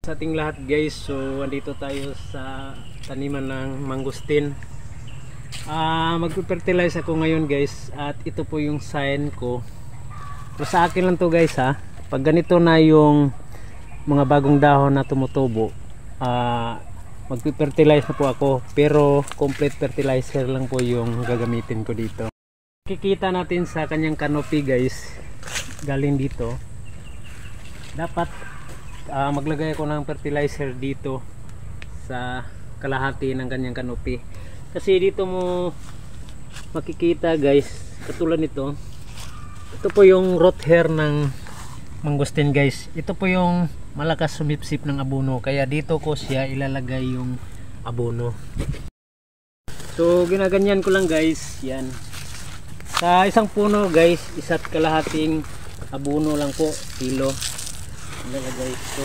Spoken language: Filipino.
Sa ating lahat guys, so andito tayo sa taniman ng mangustin. Magpe-fertilize ako ngayon guys, at ito po yung sign ko. So sa akin lang to guys ha, pag ganito na yung mga bagong dahon na tumutubo, magpe-fertilize na po ako, pero complete fertilizer lang po yung gagamitin ko dito. Kikita natin sa kanyang canopy guys, galing dito. Dapat maglagay ako ng fertilizer dito sa kalahati ng kanyang canopy, kasi dito mo makikita guys, katulad nito, ito po yung root hair ng mangustin guys. Ito po yung malakas sumipsip ng abono, kaya dito ko siya ilalagay yung abono. So ginaganyan ko lang guys, yan. Sa isang puno guys, isa't kalahating abono lang po, kilo ilalagay. So